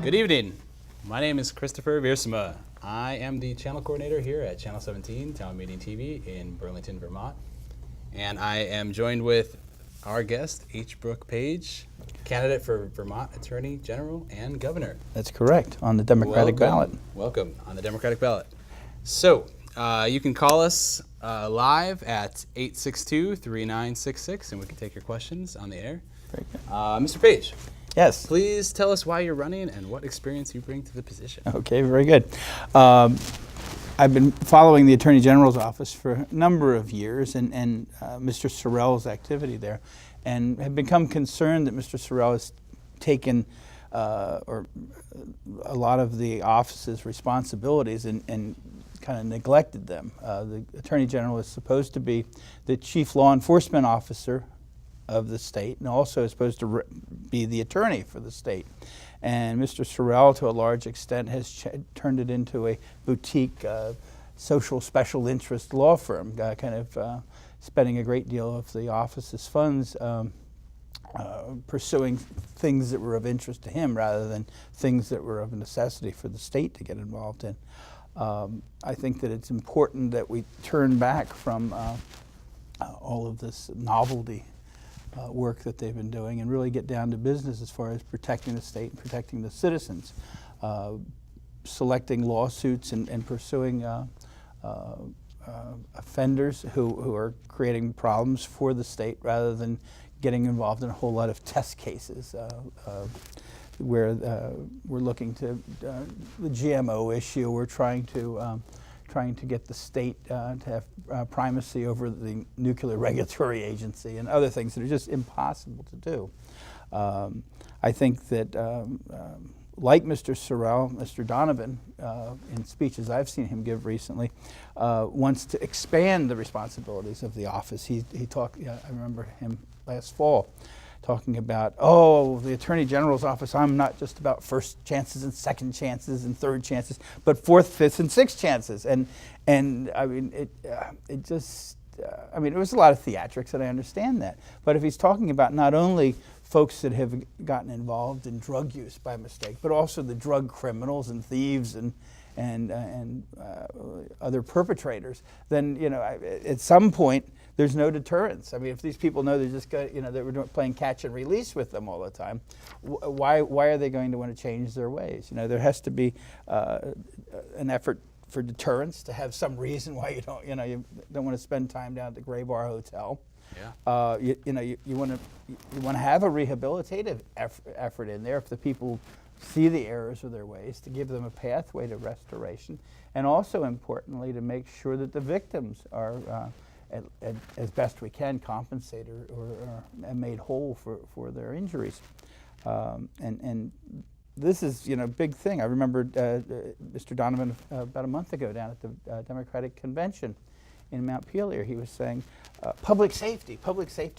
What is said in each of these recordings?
Good evening. My name is Christopher Viersma. I am the channel coordinator here at Channel 17, Town Meeting TV in Burlington, Vermont. And I am joined with our guest, Brooke PAIGE, candidate for Vermont Attorney General and Governor. That's correct, on the Democratic ballot. Welcome, on the Democratic ballot. So, you can call us live at 862-3966, and we can take your questions on the air. Very good. Mr. PAIGE. Yes. Please tell us why you're running and what experience you bring to the position. Okay, very good. I've been following the Attorney General's office for a number of years and Mr. Sorrell's activity there, and have become concerned that Mr. Sorrell has taken or a lot of the office's responsibilities and kind of neglected them. The Attorney General is supposed to be the chief law enforcement officer of the state, and also is supposed to be the attorney for the state. And Mr. Sorrell, to a large extent, has turned it into a boutique social special interest law firm, kind of spending a great deal of the office's funds pursuing things that were of interest to him rather than things that were of necessity for the state to get involved in. I think that it's important that we turn back from all of this novelty work that they've been doing and really get down to business as far as protecting the state and protecting the citizens, selecting lawsuits and pursuing offenders who are creating problems for the state rather than getting involved in a whole lot of test cases where we're looking to the GMO issue. We're trying to get the state to have primacy over the Nuclear Regulatory Agency and other things that are just impossible to do. I think that, like Mr. Sorrell, Mr. Donovan, in speeches I've seen him give recently, wants to expand the responsibilities of the office. He talked, I remember him last fall, talking about, oh, the Attorney General's office, I'm not just about first chances and second chances and third chances, but fourth, fifth, and sixth chances. And I mean, it just, I mean, it was a lot of theatrics, and I understand that. But if he's talking about not only folks that have gotten involved in drug use by mistake, but also the drug criminals and thieves and other perpetrators, then, you know, at some point, there's no deterrence. I mean, if these people know they're just going, you know, that we're playing catch and release with them all the time, why are they going to want to change their ways? You know, there has to be an effort for deterrence, to have some reason why you don't want to spend time down at the Gray Bar Hotel. Yeah. You want to have a rehabilitative effort in there if the people see the errors of their ways, to give them a pathway to restoration, and also importantly to make sure that the victims are as best we can compensated or made whole for their injuries. And this is, you know, a big thing. I remember Mr. Donovan about a month ago down at the Democratic Convention in Mount Pelier. He was saying public safety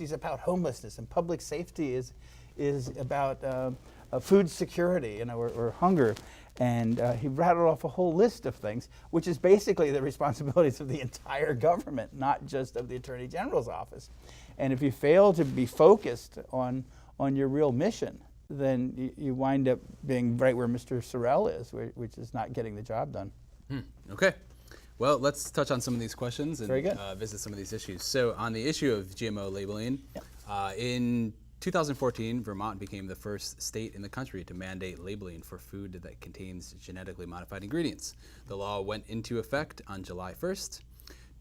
is about homelessness, and public safety is about food security, you know, or hunger. And he rattled off a whole list of things, which is basically the responsibilities of the entire government, not just of the Attorney General's office. And if you fail to be focused on your real mission, then you wind up being right where Mr. Sorrell is, which is not getting the job done. Okay. Well, let's touch on some of these questions and visit some of these issues. So on the issue of GMO labeling, in 2014, Vermont became the first state in the country to mandate labeling for food that contains genetically modified ingredients. The law went into effect on July 1st.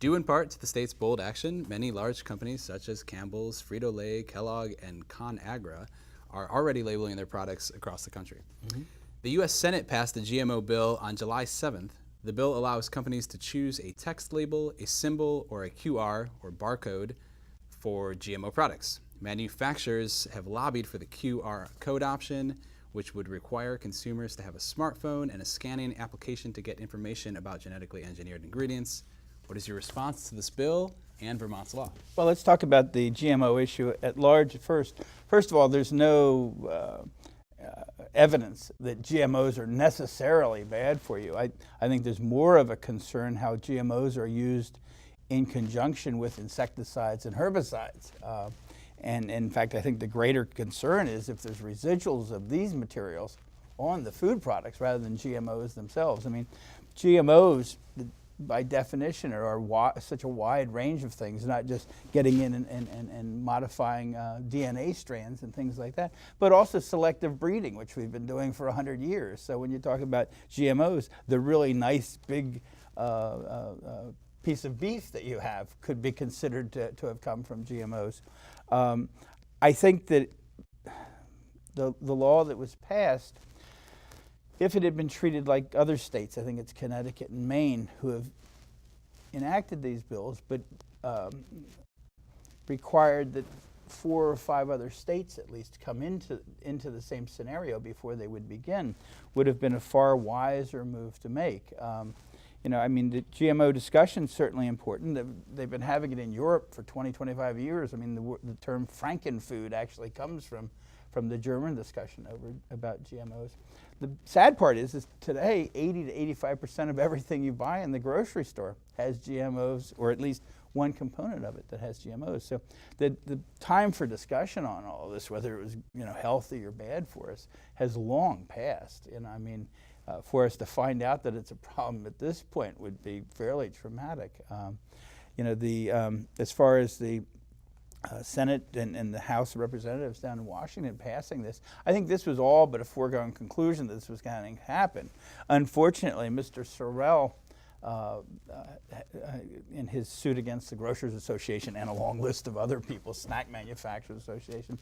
Due in part to the state's bold action, many large companies such as Campbell's, Frito-Lay, Kellogg, and ConAgra are already labeling their products across the country. The U.S. Senate passed the GMO bill on July 7th. The bill allows companies to choose a text label, a symbol, or a QR or barcode for GMO products. Manufacturers have lobbied for the QR code option, which would require consumers to have a smartphone and a scanning application to get information about genetically engineered ingredients. What is your response to this bill and Vermont's law? Well, let's talk about the GMO issue at large first. First of all, there's no evidence that GMOs are necessarily bad for you. I think there's more of a concern how GMOs are used in conjunction with insecticides and herbicides. And in fact, I think the greater concern is if there's residuals of these materials on the food products rather than GMOs themselves. I mean, GMOs, by definition, are such a wide range of things, not just getting in and modifying DNA strands and things like that, but also selective breeding, which we've been doing for 100 years. So when you talk about GMOs, the really nice big piece of beef that you have could be considered to have come from GMOs. I think that the law that was passed, if it had been treated like other states, I think it's Connecticut and Maine who have enacted these bills, but required that 4 or 5 other states at least come into the same scenario before they would begin, would have been a far wiser move to make. You know, I mean, the GMO discussion is certainly important. They've been having it in Europe for 20, 25 years. I mean, the term Frankenfood actually comes from the German discussion about GMOs. The sad part is today 80 to 85% of everything you buy in the grocery store has GMOs, or at least one component of it that has GMOs. So the time for discussion on all of this, whether it was healthy or bad for us, has long passed. And I mean, for us to find out that it's a problem at this point would be fairly traumatic. As far as the Senate and the House of Representatives down in Washington passing this, I think this was all but a foregone conclusion that this was going to happen. Unfortunately, Mr. Sorrell, in his suit against the Grocers Association and a long list of other people, Snack Manufacturers Association,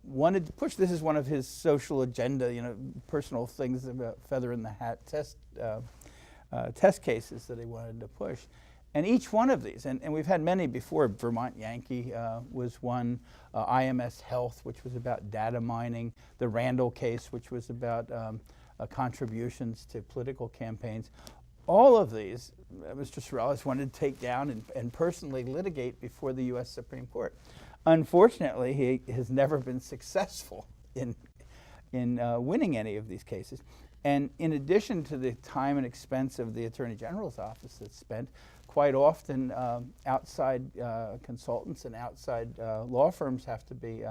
wanted to push, this is one of his social agenda, personal things about feather in the hat test cases that he wanted to push. And each one of these, and we've had many before, Vermont Yankee was one, IMS Health, which was about data mining, the Randall case, which was about contributions to political campaigns. All of these, Mr. Sorrell has wanted to take down and personally litigate before the U.S. Supreme Court. Unfortunately, he has never been successful in winning any of these cases. And in addition to the time and expense of the Attorney General's office that's spent, quite often outside consultants and outside law firms have to be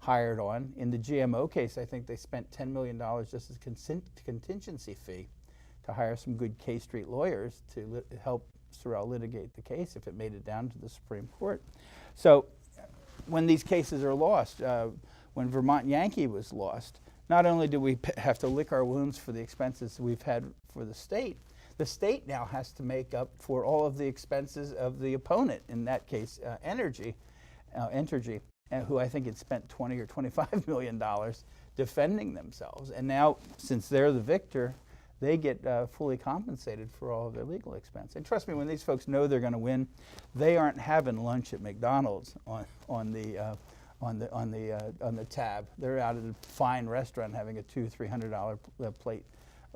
hired on. In the GMO case, I think they spent $10 million just as contingency fee to hire some good K Street lawyers to help Sorrell litigate the case if it made it down to the Supreme Court. So when these cases are lost, when Vermont Yankee was lost, not only do we have to lick our wounds for the expenses we've had for the state now has to make up for all of the expenses of the opponent, in that case, Entergy, who I think had spent $20 or $25 million defending themselves. And now, since they're the victor, they get fully compensated for all of their legal expense. And trust me, when these folks know they're going to win, they aren't having lunch at McDonald's on the tab. They're out at a fine restaurant having a $200-300 plate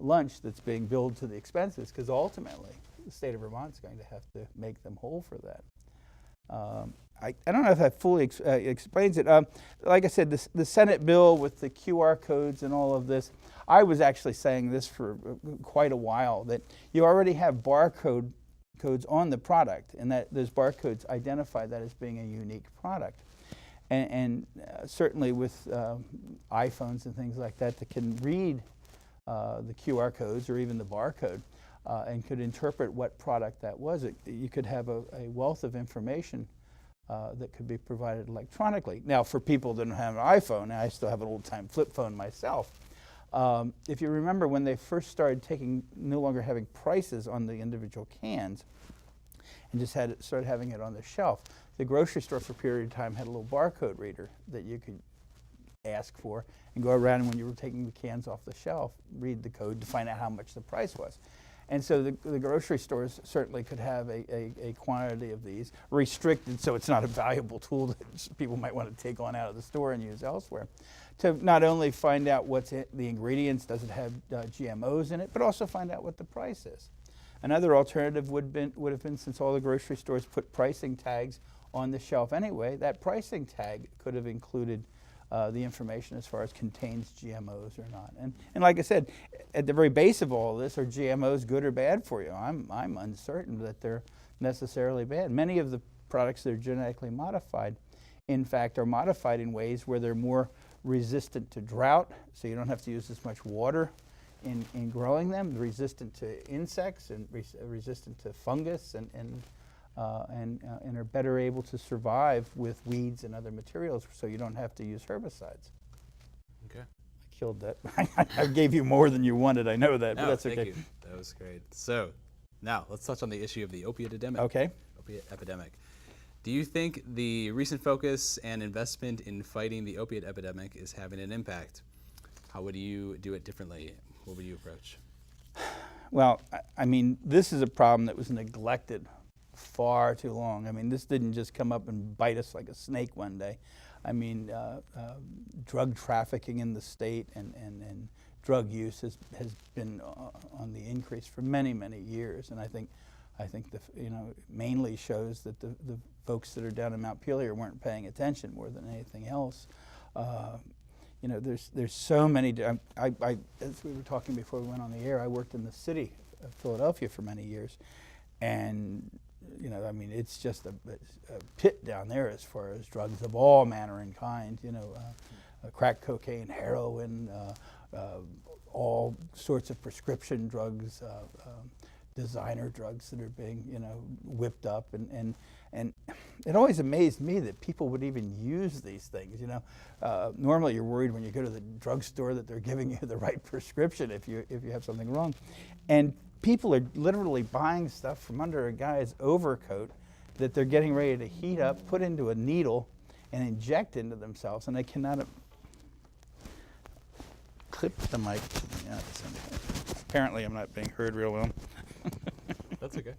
lunch that's being billed to the expenses, because ultimately the state of Vermont's going to have to make them whole for that. I don't know if that fully explains it. Like I said, the Senate bill with the QR codes and all of this, I was actually saying this for quite a while, that you already have barcode codes on the product, and that those barcodes identify that as being a unique product. And certainly with iPhones and things like that can read the QR codes or even the barcode and could interpret what product that was. You could have a wealth of information that could be provided electronically. Now, for people that don't have an iPhone, I still have an old-time flip phone myself. If you remember when they first started no longer having prices on the individual cans and just started having it on the shelf, the grocery store for a period of time had a little barcode reader that you could ask for and go around, and when you were taking the cans off the shelf, read the code to find out how much the price was. And so the grocery stores certainly could have a quantity of these, restricted so it's not a valuable tool that people might want to take on out of the store and use elsewhere, to not only find out what's the ingredients, does it have GMOs in it, but also find out what the price is. Another alternative would have been, since all the grocery stores put pricing tags on the shelf anyway, that pricing tag could have included the information as far as contains GMOs or not. And like I said, at the very base of all of this, are GMOs good or bad for you? I'm uncertain that they're necessarily bad. Many of the products that are genetically modified, in fact, are modified in ways where they're more resistant to drought, so you don't have to use as much water in growing them, resistant to insects and resistant to fungus, and are better able to survive with weeds and other materials, so you don't have to use herbicides. Okay. I killed that. I gave you more than you wanted, I know that, but that's okay. Thank you. That was great. So now let's touch on the issue of the opiate epidemic. Okay. Opiate epidemic. Do you think the recent focus and investment in fighting the opiate epidemic is having an impact? How would you do it differently? What would you approach? Well, I mean, this is a problem that was neglected far too long. I mean, this didn't just come up and bite us like a snake one day. I mean, drug trafficking in the state and drug use has been on the increase for many, many years. And I think mainly shows that the folks that are down in Mount Pelier weren't paying attention more than anything else. There's so many. As we were talking before we went on the air, I worked in the city of Philadelphia for many years, and I mean, it's just a pit down there as far as drugs of all manner and kind. Crack cocaine, heroin, all sorts of prescription drugs, designer drugs that are being whipped up, and it always amazed me that people would even use these things. Normally you're worried when you go to the drugstore that they're giving you the right prescription if you have something wrong, and people are literally buying stuff from under a guy's overcoat that they're getting ready to heat up, put into a needle, and inject into themselves, and they cannot clip the mic. Yeah, apparently I'm not being heard real well. That's okay.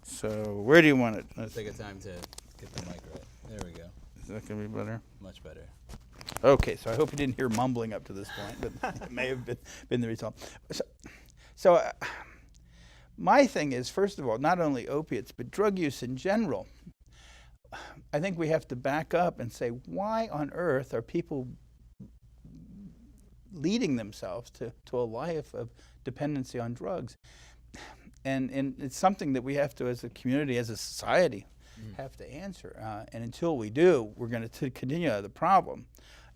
So where do you want it? Let's take a time to get the mic right. There we go. Is that going to be better? Much better. Okay, so I hope you didn't hear mumbling up to this point, but it may have been the result. So my thing is, first of all, not only opiates, but drug use in general. I think we have to back up and say, why on earth are people leading themselves to a life of dependency on drugs? And it's something that we have to, as a community, as a society, have to answer. And until we do, we're going to continue the problem.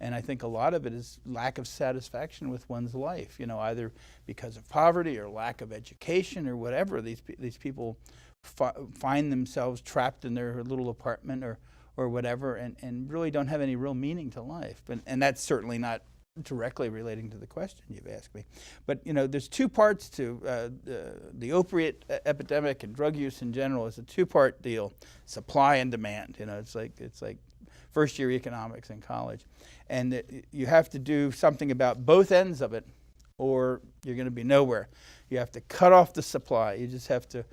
And I think a lot of it is lack of satisfaction with one's life, either because of poverty or lack of education or whatever. These people find themselves trapped in their little apartment or whatever, and really don't have any real meaning to life. And that's certainly not directly relating to the question you've asked me. But there's two parts to the opiate epidemic, and drug use in general is a two-part deal: supply and demand. It's like first-year economics in college, and you have to do something about both ends of it, or you're going to be nowhere. You have to cut off the supply. You just have to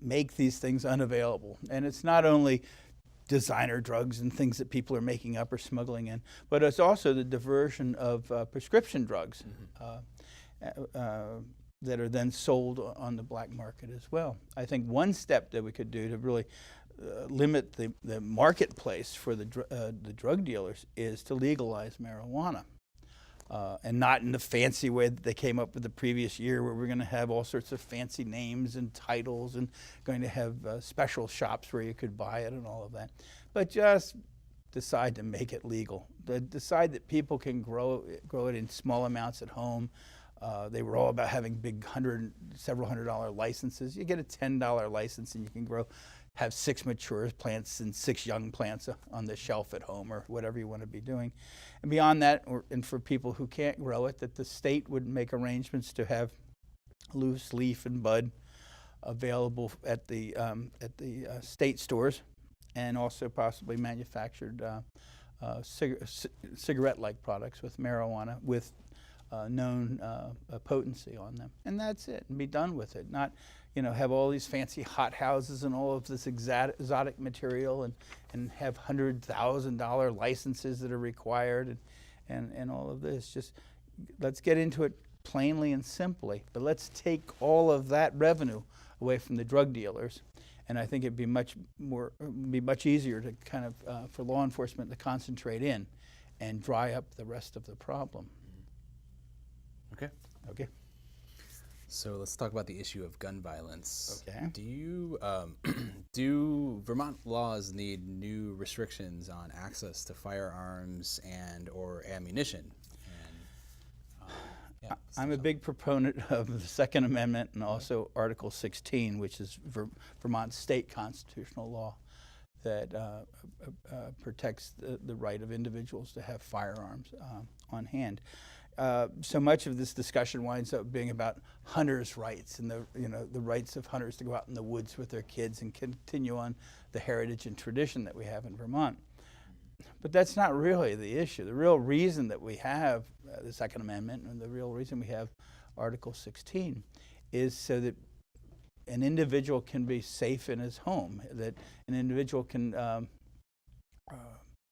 make these things unavailable, and it's not only designer drugs and things that people are making up or smuggling in, but it's also the diversion of prescription drugs that are then sold on the black market as well. I think one step that we could do to really limit the marketplace for the drug dealers is to legalize marijuana. And not in the fancy way that they came up with the previous year, where we're going to have all sorts of fancy names and titles and going to have special shops where you could buy it and all of that. But just decide to make it legal. Decide that people can grow it in small amounts at home. They were all about having big several $100 licenses. You get a $10 license and you can have 6 mature plants and 6 young plants on the shelf at home, or whatever you want to be doing. And beyond that, and for people who can't grow it, that the state would make arrangements to have loose leaf and bud available at the state stores, and also possibly manufactured cigarette-like products with marijuana with known potency on them. And that's it, and be done with it. Not have all these fancy hot houses and all of this exotic material, and have $100,000 licenses that are required, and all of this. Just let's get into it plainly and simply, but let's take all of that revenue away from the drug dealers, and I think it'd be much easier to kind of for law enforcement to concentrate in and dry up the rest of the problem. Okay. Okay. So let's talk about the issue of gun violence. Okay. Do you do Vermont laws need new restrictions on access to firearms and or ammunition? And, yeah, I'm a big proponent of the Second Amendment and also Article 16, which is Vermont's state constitutional law that protects the right of individuals to have firearms on hand. So much of this discussion winds up being about hunters' rights and the rights of hunters to go out in the woods with their kids and continue on the heritage and tradition that we have in Vermont. But that's not really the issue. The real reason that we have the Second Amendment and the real reason we have Article 16 is so that an individual can be safe in his home, that an individual can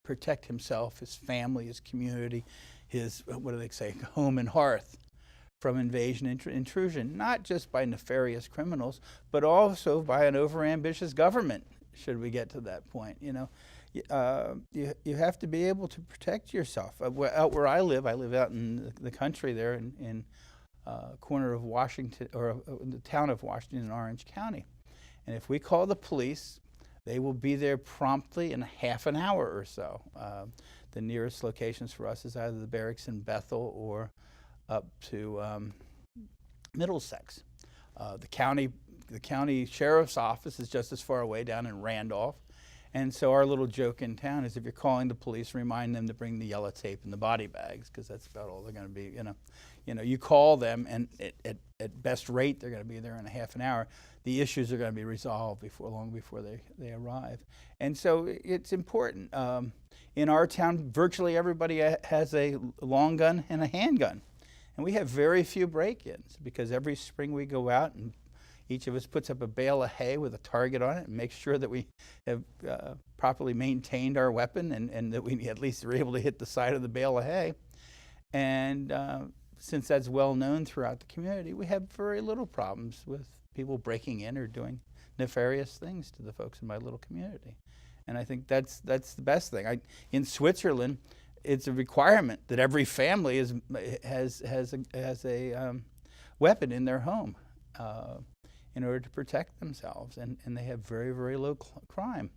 protect himself, his family, his community, his, what do they say, home and hearth from invasion and intrusion, not just by nefarious criminals, but also by an overambitious government, should we get to that point. You know, you have to be able to protect yourself. Out where I live out in the country there in corner of Washington, or in the town of Washington in Orange County. And if we call the police, they will be there promptly in half an hour or so. The nearest locations for us is either the barracks in Bethel or up to Middlesex. The county sheriff's office is just as far away, down in Randolph. And so our little joke in town is, if you're calling the police, remind them to bring the yellow tape and the body bags, because that's about all they're going to be. You call them, and at best rate they're going to be there in a half an hour. The issues are going to be resolved long before they arrive. And so it's important. In our town, virtually everybody has a long gun and a handgun, and we have very few break-ins, because every spring we go out and each of us puts up a bale of hay with a target on it and makes sure that we have properly maintained our weapon, and that we at least are able to hit the side of the bale of hay. And since that's well known throughout the community, we have very little problems with people breaking in or doing nefarious things to the folks in my little community. And I think that's the best thing. In Switzerland, it's a requirement that every family has a weapon in their home in order to protect themselves, and they have very, very low crime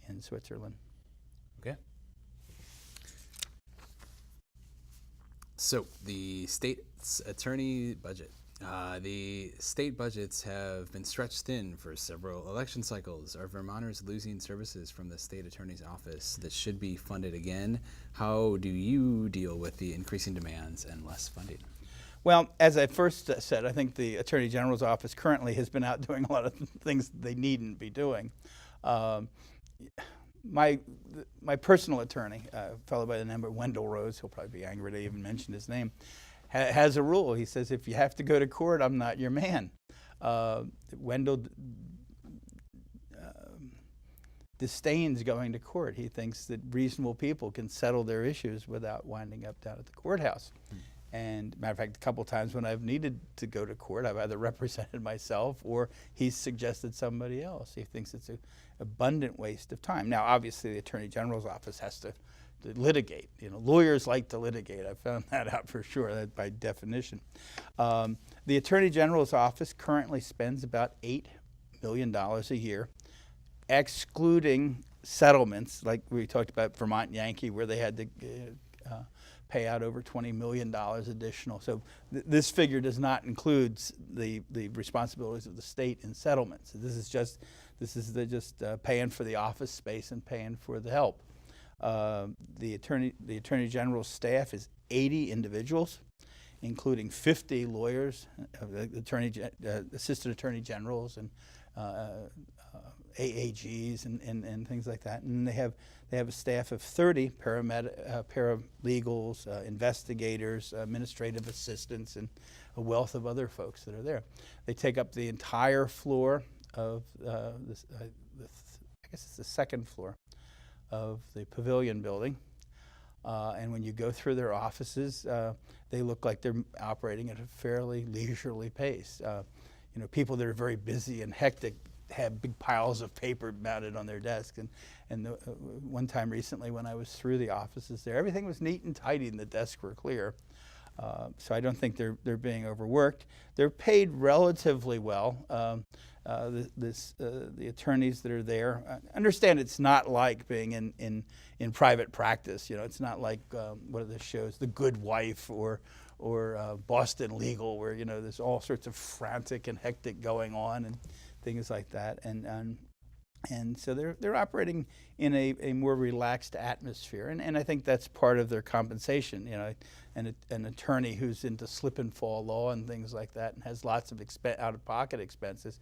in Switzerland. Okay. So the state's attorney budget. The state budgets have been stretched thin for several election cycles. Are Vermonters losing services from the state attorney's office that should be funded again? How do you deal with the increasing demands and less funding? Well, as I first said, I think the Attorney General's office currently has been out doing a lot of things they needn't be doing. My personal attorney, a fellow by the name of Wendell Rose, he'll probably be angry to even mention his name, has a rule. He says, if you have to go to court, I'm not your man. Wendell disdains going to court. He thinks that reasonable people can settle their issues without winding up down at the courthouse. And matter of fact, a couple times when I've needed to go to court, I've either represented myself or he's suggested somebody else. He thinks it's an abundant waste of time. Now, obviously, the Attorney General's office has to litigate. Lawyers like to litigate. I found that out for sure, that by definition. The Attorney General's office currently spends about $8 million a year, excluding settlements, like we talked about Vermont Yankee, where they had to pay out over $20 million additional. So this figure does not include the responsibilities of the state in settlements. This is just paying for the office space and paying for the help. The Attorney General's staff is 80 individuals, including 50 lawyers, assistant attorney generals, and AAGs and things like that. And they have a staff of 30 paralegals, investigators, administrative assistants, and a wealth of other folks that are there. They take up the entire floor of I guess it's the second floor of the Pavilion building. And when you go through their offices, they look like they're operating at a fairly leisurely pace. People that are very busy and hectic have big piles of paper mounted on their desk. And one time recently when I was through the offices there, everything was neat and tidy and the desks were clear. So I don't think they're being overworked. They're paid relatively well. The attorneys that are there understand it's not like being in private practice. You know, it's not like what are the shows, The Good Wife or Boston Legal, where you know there's all sorts of frantic and hectic going on and things like that. And so they're operating in a more relaxed atmosphere, and I think that's part of their compensation. You know, an attorney who's into slip and fall law and things like that, and has lots of out-of-pocket expenses,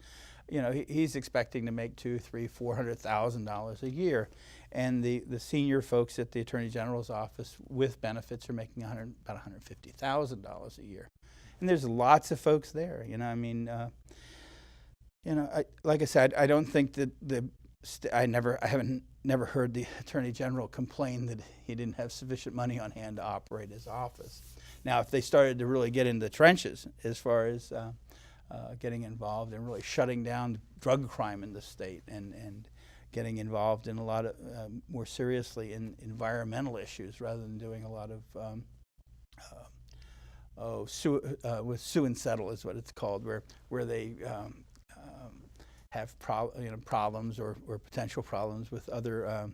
you know, he's expecting to make $200,000, $300,000, $400,000 a year, and the senior folks at the Attorney General's office with benefits are making about $150,000 a year, and there's lots of folks there. You know, I mean. You know, like I said, I don't think that I haven't never heard the Attorney General complain that he didn't have sufficient money on hand to operate his office. Now, if they started to really get into the trenches as far as getting involved and really shutting down drug crime in the state and getting involved in a lot of more seriously in environmental issues rather than doing a lot of with sue and settle is what it's called, where they have problems or potential problems with other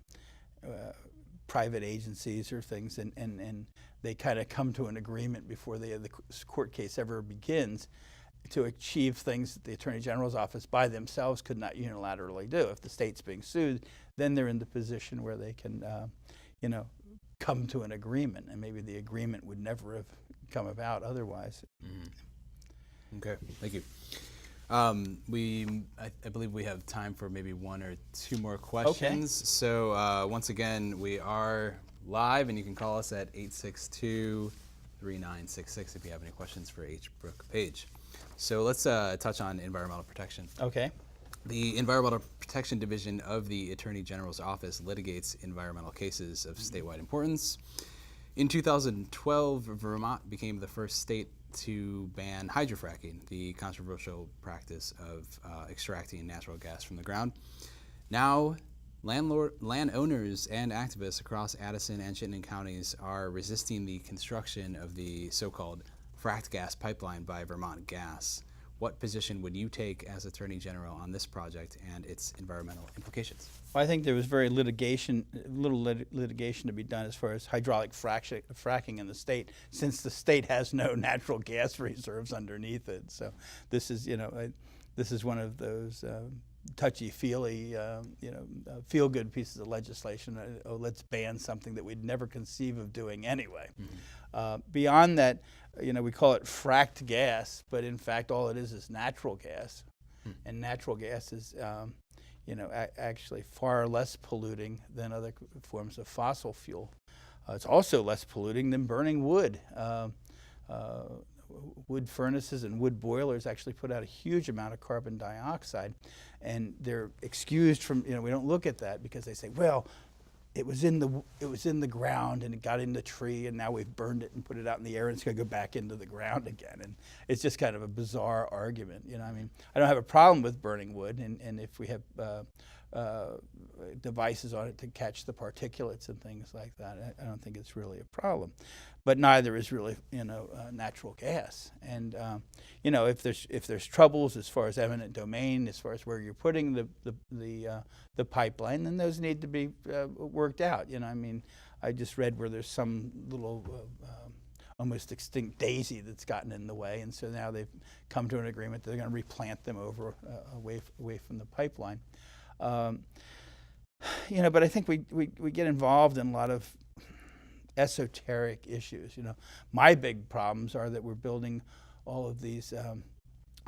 private agencies or things, and they kind of come to an agreement before the court case ever begins to achieve things that the Attorney General's office by themselves could not unilaterally do. If the state's being sued, then they're in the position where they can, you know, come to an agreement, and maybe the agreement would never have come about otherwise. Mm-hmm. Okay, thank you. I believe we have time for maybe one or two more questions. Okay. So once again, we are live, and you can call us at 862-3966 if you have any questions for H. Brooke Paige. So let's touch on environmental protection. Okay. The Environmental Protection Division of the Attorney General's Office litigates environmental cases of statewide importance. In 2012, Vermont became the first state to ban hydrofracking, the controversial practice of extracting natural gas from the ground. Now, landowners and activists across Addison and Chittenden counties are resisting the construction of the so-called fracked gas pipeline by Vermont Gas. What position would you take as Attorney General on this project and its environmental implications? Well, I think there was very little litigation to be done as far as hydraulic fracking in the state, since the state has no natural gas reserves underneath it. So this is, you know, this is one of those touchy-feely, feel-good pieces of legislation. Oh, let's ban something that we'd never conceive of doing anyway. Mm-hmm. Beyond that, you know, we call it fracked gas, but in fact, all it is natural gas, and natural gas is, you know, actually far less polluting than other forms of fossil fuel. It's also less polluting than burning wood. Wood furnaces and wood boilers actually put out a huge amount of carbon dioxide, and they're excused from, you know, we don't look at that because they say, well, it was in the ground and it got in the tree, and now we've burned it and put it out in the air and it's going to go back into the ground again. And it's just kind of a bizarre argument. You know, I mean, I don't have a problem with burning wood, and if we have devices on it to catch the particulates and things like that, I don't think it's really a problem. But neither is really, you know, natural gas. And you know, if there's troubles as far as eminent domain, as far as where you're putting the pipeline, then those need to be worked out. You know, I mean, I just read where there's some little almost extinct daisy that's gotten in the way, and so now they've come to an agreement that they're going to replant them over away from the pipeline. You know, but I think we get involved in a lot of esoteric issues. You know, my big problems are that we're building all of these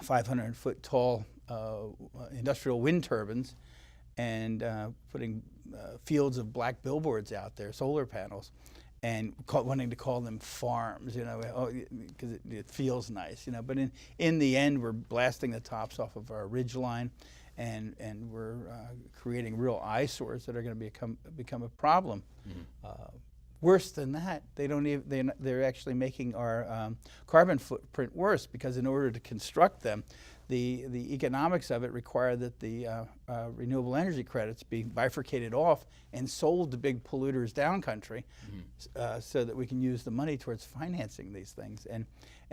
500-foot tall industrial wind turbines and putting fields of black billboards out there, solar panels, and wanting to call them farms, you know, because it feels nice, you know. But in the end, we're blasting the tops off of our ridge line, and we're creating real eyesores that are going to become a problem. Mm-hmm. Worse than that, they're actually making our carbon footprint worse, because in order to construct them, the economics of it require that the renewable energy credits be bifurcated off and sold to big polluters down country, so that we can use the money towards financing these things.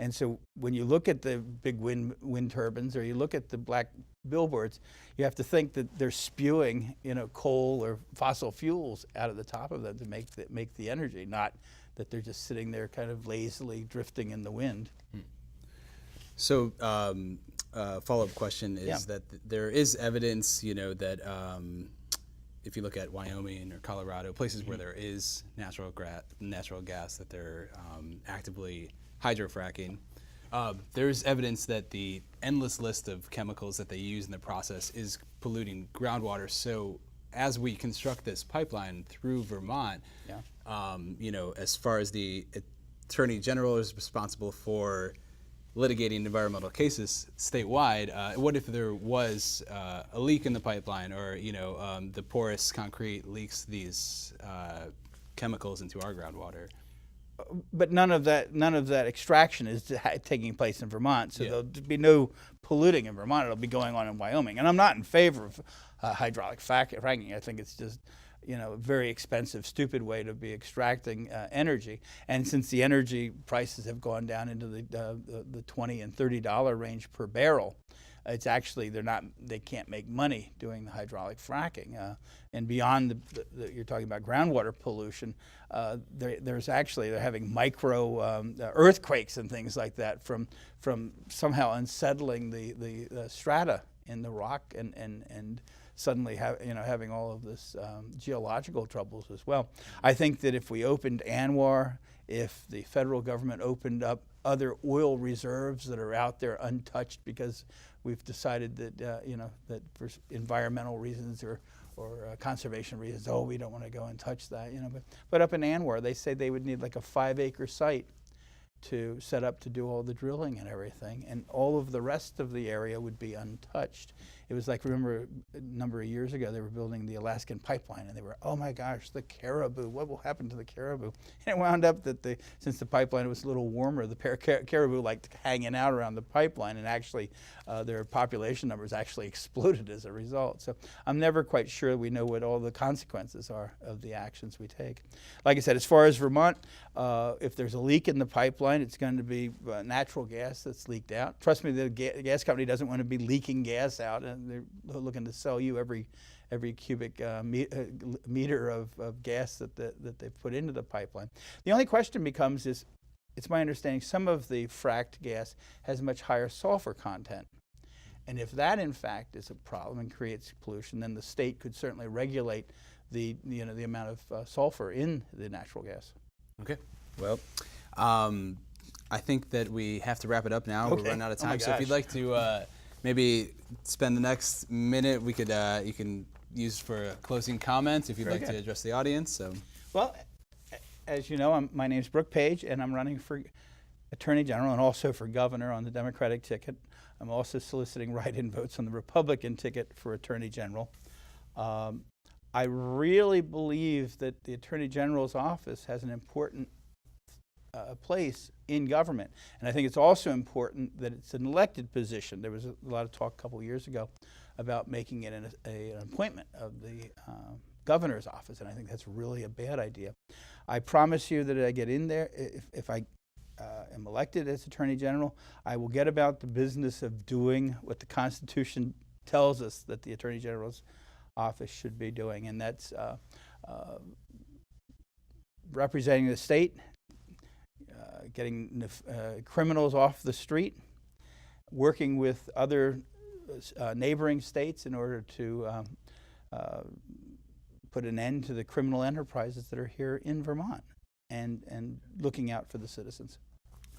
And so when you look at the big wind turbines, or you look at the black billboards, you have to think that they're spewing, coal or fossil fuels out of the top of them to make the energy, not that they're just sitting there kind of lazily drifting in the wind. So follow-up question is that there is evidence, that if you look at Wyoming or Colorado, places where there is natural gas, that they're actively hydrofracking. There's evidence that the endless list of chemicals that they use in the process is polluting groundwater. So as we construct this pipeline through Vermont, as far as the Attorney General is responsible for litigating environmental cases statewide, what if there was a leak in the pipeline, or the porous concrete leaks these chemicals into our groundwater? But none of that extraction is taking place in Vermont, so there'll be no polluting in Vermont. It'll be going on in Wyoming. And I'm not in favor of hydraulic fracking. I think it's just a very expensive, stupid way to be extracting energy. And since the energy prices have gone down into the $20 and $30 range per barrel, it's actually they can't make money doing the hydraulic fracking. And beyond you're talking about groundwater pollution, they're having micro earthquakes and things like that from somehow unsettling the strata in the rock, and suddenly having all of this geological troubles as well. I think that if we opened ANWR, if the federal government opened up other oil reserves that are out there untouched because we've decided that that for environmental reasons or conservation reasons, we don't want to go and touch that, But up in ANWR, they say they would need like a 5-acre site to set up to do all the drilling and everything, and all of the rest of the area would be untouched. It was like, remember a number of years ago, they were building the Alaskan pipeline, and they were, oh my gosh, the caribou, what will happen to the caribou? And it wound up that since the pipeline was a little warmer, the caribou liked hanging out around the pipeline, and actually their population numbers actually exploded as a result. So I'm never quite sure we know what all the consequences are of the actions we take. Like I said, as far as Vermont, if there's a leak in the pipeline, it's going to be natural gas that's leaked out. Trust me, the gas company doesn't want to be leaking gas out, and they're looking to sell you every cubic meter of gas that they've put into the pipeline. The only question becomes is, it's my understanding some of the fracked gas has much higher sulfur content. And if that in fact is a problem and creates pollution, then the state could certainly regulate the amount of sulfur in the natural gas. Okay. Well, I think that we have to wrap it up now. Okay. We're running out of time. So if you'd like to maybe spend the next minute, we could you can use for closing comments if you'd like to address the audience. So. Well, as you know, my name's Brooke Paige, and I'm running for Attorney General and also for Governor on the Democratic ticket. I'm also soliciting write-in votes on the Republican ticket for Attorney General. I really believe that the Attorney General's office has an important place in government. And I think it's also important that it's an elected position. There was a lot of talk a couple years ago about making it an appointment of the governor's office, and I think that's really a bad idea. I promise you that I get in there, if I am elected as Attorney General, I will get about the business of doing what the Constitution tells us that the Attorney General's office should be doing, and that's representing the state, getting criminals off the street, working with other neighboring states in order to put an end to the criminal enterprises that are here in Vermont, and looking out for the citizens.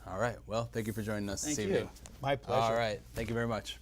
All right. Well, thank you for joining us this evening. My pleasure. All right. Thank you very much.